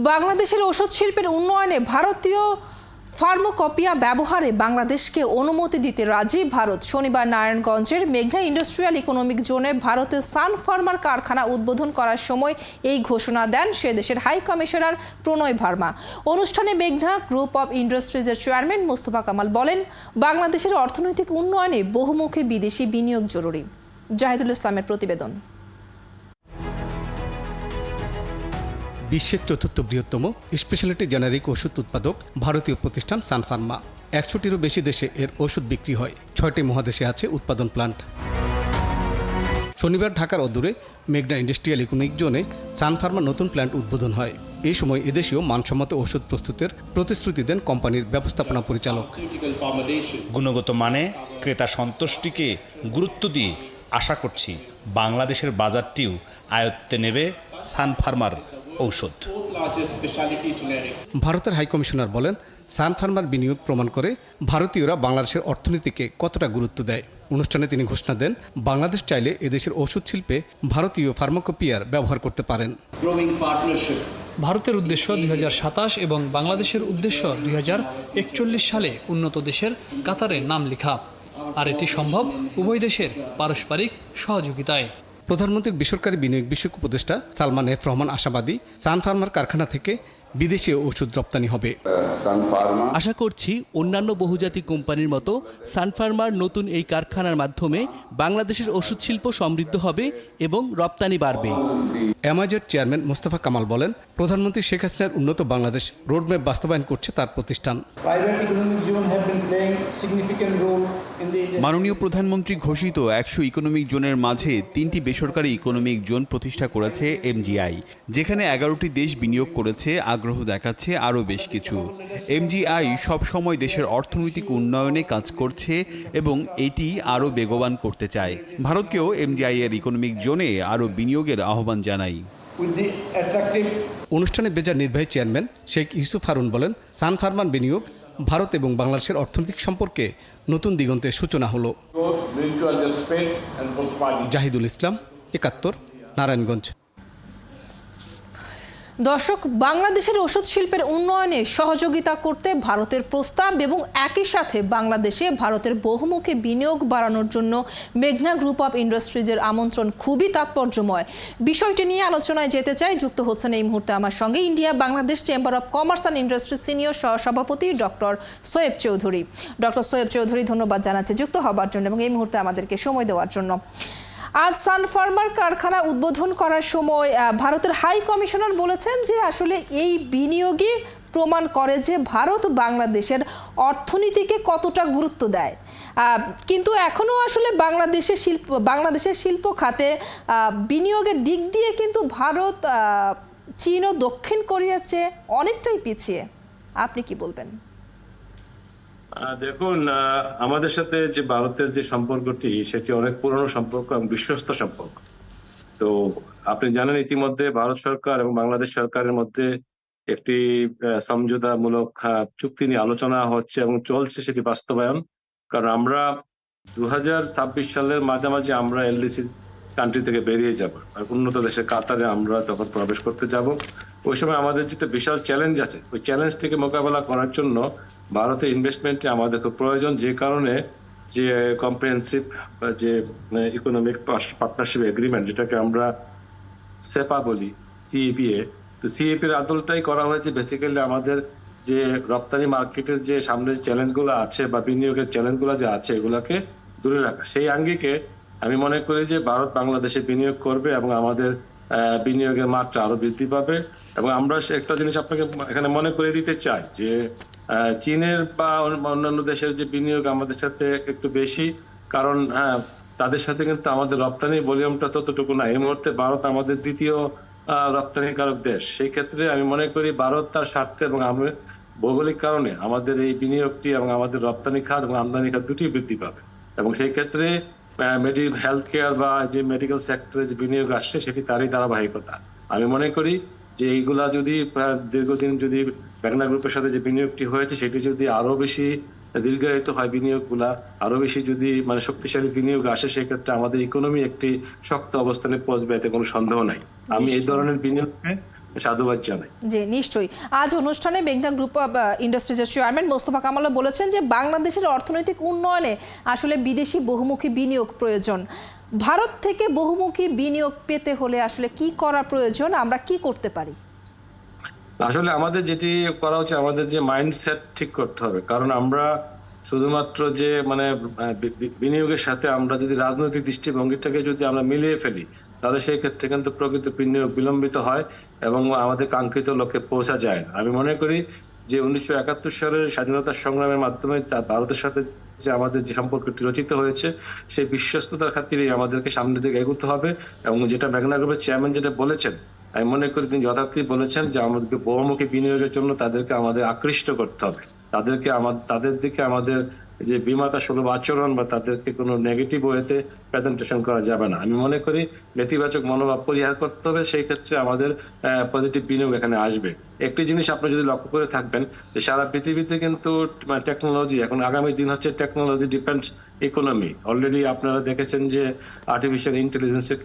বাংলাদেশের ওষুধ শিল্পের উন্নয়নে ভারতীয় ফার্মাকোপিয়া ব্যবহারে বাংলাদেশকে অনুমতি দিতে রাজি ভারত। শনিবার নারায়ণগঞ্জের মেঘনা ইন্ডাস্ট্রিয়াল ইকোনমিক জোনে ভারতের সান ফার্মার কারখানা উদ্বোধন করার সময় এই ঘোষণা দেন সে দেশের হাই কমিশনার প্রণয় ভার্মা। অনুষ্ঠানে মেঘনা গ্রুপ অব ইন্ডাস্ট্রিজের চেয়ারম্যান মোস্তফা কামাল বলেন, বাংলাদেশের অর্থনৈতিক উন্নয়নে বহুমুখী বিদেশি বিনিয়োগ জরুরি। জাহিদুল ইসলামের প্রতিবেদন। বিশ্বের চতুর্থ বৃহত্তম স্পেশালিটি জেনারিক ওষুধ উৎপাদক ভারতীয় প্রতিষ্ঠান সান ফার্মা। 100টিরও বেশি দেশে এর ওষুধ বিক্রি হয়। 6টি মহাদেশে আছে উৎপাদন প্লান্ট। শনিবার ঢাকার অদূরে মেঘনা ইন্ডাস্ট্রিয়াল ইকোনমিক জোনে সান ফার্মার নতুন প্ল্যান্ট উদ্বোধন হয়। এই সময় এদেশীয় মানসম্মত ওষুধ প্রস্তুতের প্রতিশ্রুতি দেন কোম্পানির ব্যবস্থাপনা পরিচালক। গুণগত মানে ক্রেতা সন্তুষ্টিকে গুরুত্ব দিয়ে আশা করছি বাংলাদেশের বাজারটিও আয়ত্তে নেবে সান ফার্মার ঔষধ। ভারতের হাইকমিশনার বলেন, সান ফার্মার বিনিয়োগ প্রমাণ করে ভারতীয়রা বাংলাদেশের অর্থনীতিকে কতটা গুরুত্ব দেয়। অনুষ্ঠানে তিনি ঘোষণা দেন, বাংলাদেশ চাইলে এদেশের ওষুধ শিল্পে ভারতীয় ফার্মাকোপিয়ার ব্যবহার করতে পারেন। ভারতের উদ্দেশ্য 2027 এবং বাংলাদেশের উদ্দেশ্য 2041 সালে উন্নত দেশের কাতারে নাম লেখা, আর এটি সম্ভব উভয় দেশের পারস্পরিক সহযোগিতায়। প্রধানমন্ত্রীর বেসরকারি বিনিয়োগ বিষয়ক উপদেষ্টা সালমান এফ রহমান আশাবাদী, সান ফার্মার কারখানা থেকে বিদেশে ওষুধ রপ্তানি হবে। আশা করছি অন্যান্য বহুজাতিক কোম্পানির মতো সান ফার্মার নতুন এই কারখানার মাধ্যমে বাংলাদেশের ওষুধ শিল্প সমৃদ্ধ হবে এবং রপ্তানি বাড়বে। অ্যামাজের চেয়ারম্যান মোস্তফা কামাল বলেন, প্রধানমন্ত্রী শেখ হাসিনার উন্নত বাংলাদেশ রোডম্যাপ বাস্তবায়ন করছে তার প্রতিষ্ঠান। মাননীয় প্রধানমন্ত্রী ঘোষিত 100 ইকোনমিক জোনের মাঝে 3টি বেসরকারি ইকোনমিক জোন প্রতিষ্ঠা করেছে এমজিআই, যেখানে 11টি দেশ বিনিয়োগ করেছে, আগ্রহ দেখাচ্ছে আরও বেশ কিছু। এমজিআই সবসময় দেশের অর্থনৈতিক উন্নয়নে কাজ করছে এবং এটি আরও বেগবান করতে চায়। ভারতকেও এমজিআই এর ইকোনমিক জোনে আরও বিনিয়োগের আহ্বান জানাই। অনুষ্ঠানে বেজার নির্বাহী চেয়ারম্যান শেখ ইউসুফ হারুন বলেন, সান ফার্মার বিনিয়োগ ভারত এবং বাংলাদেশের অর্থনৈতিক সম্পর্কে নতুন দিগন্তের সূচনা হলো। জাহিদুল ইসলাম, 71, নারায়ণগঞ্জ। দর্শক, বাংলাদেশের ওষুধ শিল্পের উন্নয়নে সহযোগিতা করতে ভারতের প্রস্তাব এবং একই সাথে বাংলাদেশে ভারতের বহুমুখী বিনিয়োগ বাড়ানোর জন্য মেঘনা গ্রুপ অব ইন্ডাস্ট্রিজের আমন্ত্রণ খুবই তাৎপর্যময়। বিষয়টি নিয়ে আলোচনায় যেতে চাই। যুক্ত হচ্ছেন এই মুহূর্তে আমার সঙ্গে India Bangladesh chamber of commerce and industry senior সহসভাপতি ডক্টর সোয়েব চৌধুরী। ডক্টর সোয়েব চৌধুরী, ধন্যবাদ জানাচ্ছি যুক্ত হবার জন্য এবং এই মুহূর্তে আমাদেরকে সময় দেওয়ার জন্য। আজ সান ফার্মার কারখানা উদ্বোধন করার সময় ভারতের হাই কমিশনার বলেছেন যে আসলে এই বিনিয়োগই প্রমাণ করে যে ভারত বাংলাদেশের অর্থনীতিকে কতটা গুরুত্ব দেয়। কিন্তু এখনও আসলে বাংলাদেশের শিল্প খাতে বিনিয়োগের দিক দিয়ে কিন্তু ভারত চীন ও দক্ষিণ কোরিয়ার চেয়ে অনেকটাই পিছিয়ে। আপনি কি বলবেন? দেখুন, আমাদের সাথে যে ভারতের যে সম্পর্কটি, সেটি অনেক পুরনো সম্পর্ক এবং বিশ্বস্ত সম্পর্ক। তো আপনি জানেন, ইতিমধ্যে ভারত সরকার এবং বাংলাদেশ সরকারের মধ্যে একটি সমঝোতামূলক চুক্তি নিয়ে আলোচনা হচ্ছে এবং চলছে সেটি বাস্তবায়ন। কারণ আমরা 2026 সালের মাঝামাঝি আমরা এলডিসি কান্ট্রি থেকে বেরিয়ে যাব আর উন্নত দেশের কাতারে আমরা তখন প্রবেশ করতে যাব। ওই সময় আমাদের যেটা বিশাল চ্যালেঞ্জ আছে, ওই চ্যালেঞ্জটিকে মোকাবেলা করার জন্য ভারতের ইনভেস্টমেন্টে আমাদের খুব প্রয়োজন। যে কারণে যে কম্প্রিহেনসিভ যে ইকোনমিক পার্টনারশিপ এগ্রিমেন্ট, যেটাকে আমরা সেপা বলি, সিইপিএ, তো সিইপির আদলটাই করা হয়েছে বেসিক্যালি আমাদের যে রপ্তানি মার্কেটের যে সামনে চ্যালেঞ্জগুলো আছে বা বিনিয়োগের চ্যালেঞ্জগুলো যে আছে, এগুলাকে দূরে রাখা। সেই আঙ্গিকে আমি মনে করি যে ভারত বাংলাদেশে বিনিয়োগ করবে এবং আমাদের বিনিয়োগের মাত্রা আরো বৃদ্ধি পাবে। এবং আমরা একটা জিনিস আপনাকে এখানে মনে করে দিতে চাই যে চীনের বা অন্যান্য দেশের যে বিনিয়োগ আমাদের সাথে একটু বেশি, কারণ তাদের সাথে কিন্তু আমাদের রপ্তানি ভলিউমটা ততটুকু না। এই মুহূর্তে ভারত আমাদের দ্বিতীয় রপ্তানিকারক দেশ। সেই ক্ষেত্রে আমি মনে করি ভারত তার স্বার্থে এবং ভৌগোলিক কারণে আমাদের এই বিনিয়োগটি এবং আমাদের রপ্তানি খাত এবং আমদানি খাত দুটি বৃদ্ধি পাবে। এবং সেই ক্ষেত্রে হেলথ কেয়ার বা যে মেডিকেল সেক্টরে যে বিনিয়োগ আসছে, সেটি তারই ধারাবাহিকতা। আমি মনে করি যে এইগুলা যদি দীর্ঘদিন যদি মেঘনা গ্রুপের সাথে যে বিনিয়োগটি হয়েছে, সেটি যদি আরো বেশি দীর্ঘায়িত হয়, বিনিয়োগগুলা আরো বেশি যদি শক্তিশালী বিনিয়োগ আসে, সেক্ষেত্রে আমাদের ইকোনমি একটি শক্ত অবস্থানে পৌঁছবে, এতে কোনো সন্দেহ নাই। আমি এই ধরনের বিনিয়োগকে সাধুবাদ জানাই। জি নিশ্চয়ই। আজ অনুষ্ঠানে মেঘনা গ্রুপ অব ইন্ডাস্ট্রিজের চেয়ারম্যান মোস্তফা কামালও বলেছেন যে বাংলাদেশের অর্থনৈতিক উন্নয়নে আসলে বিদেশি বহুমুখী বিনিয়োগ প্রয়োজন। ভারত থেকে বহুমুখী বিনিয়োগ পেতে হলে আসলে কি করা প্রয়োজন, আমরা কি করতে পারি? আসলে আমাদের যেটি করা উচিত, আমাদের যে মাইন্ডসেট ঠিক করতে হবে। কারণ আমরা শুধুমাত্র যে মানে বিনিয়োগের সাথে আমরা যদি রাজনৈতিক দৃষ্টিভঙ্গিটাকে যদি আমরা মিলিয়ে ফেলি, তাহলে সেই ক্ষেত্রে কিন্তু প্রকৃত বিনিয়োগ বিলম্বিত হয় এবং আমাদের কাঙ্ক্ষিত লক্ষ্যে পৌঁছা যায় না। আমি মনে করি যে 1971 সালের স্বাধীনতা সংগ্রামের মাধ্যমে ভারতের সাথে যে আমাদের যে সম্পর্কটি রচিত হয়েছে, সেই বিশ্বস্ততার খাতিরেই আমাদেরকে সামনের দিকে এগোতে হবে। এবং যেটা মেঘনা গ্রুপের চেয়ারম্যান যেটা বলেছেন, আমি মনে করি তিনি যথার্থই বলেছেন যে আমাদেরকে বহুমুখী বিনিয়োগের জন্য তাদেরকে আমাদের আকৃষ্ট করতে হবে। তাদের দিকে আমাদের যে বিমাতা সুলভ আচরণ বা তাদেরকে কোনো নেগেটিভ ওয়েতে প্রেজেন্টেশন করা যাবে না। আমি মনে করি নেতিবাচক মনোভাব পরিহার করতে হবে। সেই ক্ষেত্রে আমাদের পজিটিভ বিনিয়োগ এখানে আসবে। একটি জিনিস আপনি যদি লক্ষ্য করে থাকবেন যে সারা পৃথিবীতে কিন্তু টেকনোলজি, এখন আগামী দিন হচ্ছে টেকনোলজি ডিপেন্ডস ইকোনমি। অলরেডি আপনারা দেখেছেন যে আর্টিফিশিয়াল ইন্টেলিজেন্সের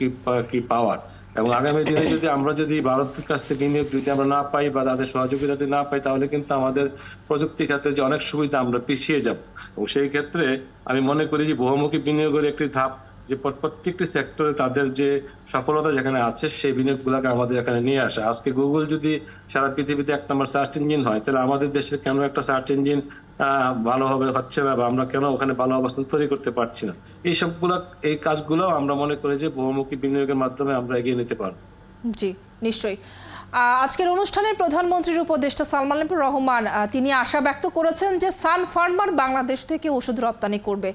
কি পাওয়ার, এবং আগামী দিনে যদি আমরা যদি ভারতের কাছ থেকে বিনিয়োগ যদি আমরা না পাই বা তাদের সহযোগিতা যদি না পাই, তাহলে কিন্তু আমাদের প্রযুক্তি ক্ষেত্রে যে অনেক সুবিধা আমরা পিছিয়ে যাব। এবং সেই ক্ষেত্রে আমি মনে করি যে বহুমুখী বিনিয়োগের একটি ধাপ, যে প্রত্যেকটি সেক্টরে তাদের যে সফলতা যেখানে আছে সেই বিনিয়োগগুলোকে আমাদের এখানে নিয়ে আসা। আজকে গুগল যদি সারা পৃথিবীতে 1 নম্বর সার্চ ইঞ্জিন হয়, তাহলে আমাদের দেশের কেন একটা সার্চ ইঞ্জিন ভালোভাবে হচ্ছে না বা আমরা কেন ওখানে ভালো অবস্থান তৈরি করতে পারছি না? এই কাজগুলো আমরা মনে করি যে বহুমুখী বিনিয়োগের মাধ্যমে আমরা এগিয়ে নিতে পারবো। জি নিশ্চয়ই। আজকের অনুষ্ঠানে প্রধানমন্ত্রীর উপদেষ্টা সালমান এফ রহমান তিনি আশা ব্যক্ত করেছেন যে সান ফার্মার বাংলাদেশ থেকে ওষুধ রপ্তানি করবে।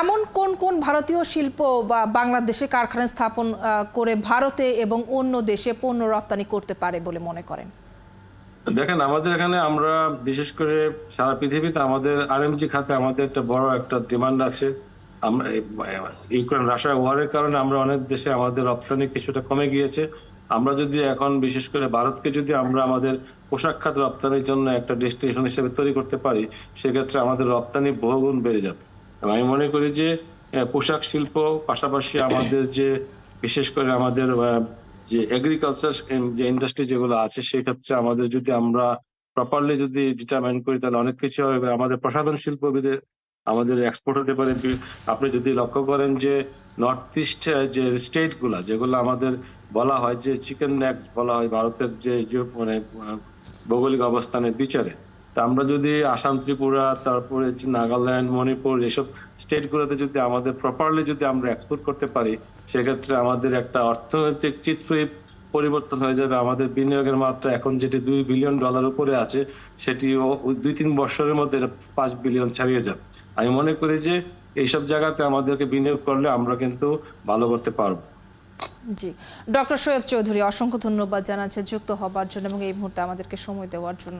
এমন কোন কোন ভারতীয় শিল্প বা বাংলাদেশে কারখানা স্থাপন করে ভারতে এবং অন্য দেশে পণ্য রপ্তানি করতে পারে বলে মনে করেন? দেখেন, আমাদের এখানে আমরা বিশেষ করে সারা পৃথিবীতে আমাদের আরএমজি খাতে আমাদের একটা বড় একটা ডিমান্ড আছে। আমরা ইউক্রেন রাশিয়া ওয়ারের কারণে আমরা অনেক দেশে আমাদের রপ্তানি কিছুটা কমে গিয়েছে। আমরা যদি এখন বিশেষ করে ভারতকে যদি আমরা আমাদের পোশাক খাত রপ্তানির জন্য একটা ডেস্টিনেশন হিসেবে তৈরি করতে পারি, সেক্ষেত্রে আমাদের রপ্তানি বহুগুণ বেড়ে যাবে। এবং আমি মনে করি যে পোশাক শিল্প পাশাপাশি আমাদের যে বিশেষ করে আমাদের যে এগ্রিকালচার যে ইন্ডাস্ট্রি যেগুলো আছে, সেক্ষেত্রে আমাদের যদি আমরা প্রপারলি যদি ডিটারমাইন করি, তাহলে অনেক কিছু হবে। আমাদের প্রসাধন শিল্প আমাদের এক্সপোর্ট হতে পারে। আপনি যদি লক্ষ্য করেন যে নর্থ ইস্ট যে স্টেট গুলা, যেগুলো আমাদের বলা হয় যে চিকেন নেক বলা হয় ভারতের যে মানে ভৌগোলিক অবস্থানের বিচারে, তা আমরা যদি আসাম, ত্রিপুরা, তারপরে নাগাল্যান্ড, মণিপুর এসব স্টেট গুলোতে যদি আমাদের প্রপারলি যদি আমরা এক্সপোর্ট করতে পারি, সেক্ষেত্রে আমাদের একটা অর্থনৈতিক চিত্রই পরিবর্তন হয়ে যাবে। আমাদের বিনিয়োগের মাত্রা এখন যেটি $2 বিলিয়ন উপরে আছে, সেটি 2-3 বছরের মধ্যে 5 বিলিয়ন ছাড়িয়ে যাবে। আমি মনে করি যে এইসব জায়গাতে আমাদেরকে বিনিয়োগ করলে আমরা কিন্তু ভালো করতে পারবো। জি, ডক্টর শোয়েব চৌধুরী অসংখ্য ধন্যবাদ জানাচ্ছি যুক্ত হবার জন্য এবং এই মুহূর্তে আমাদেরকে সময় দেওয়ার জন্য।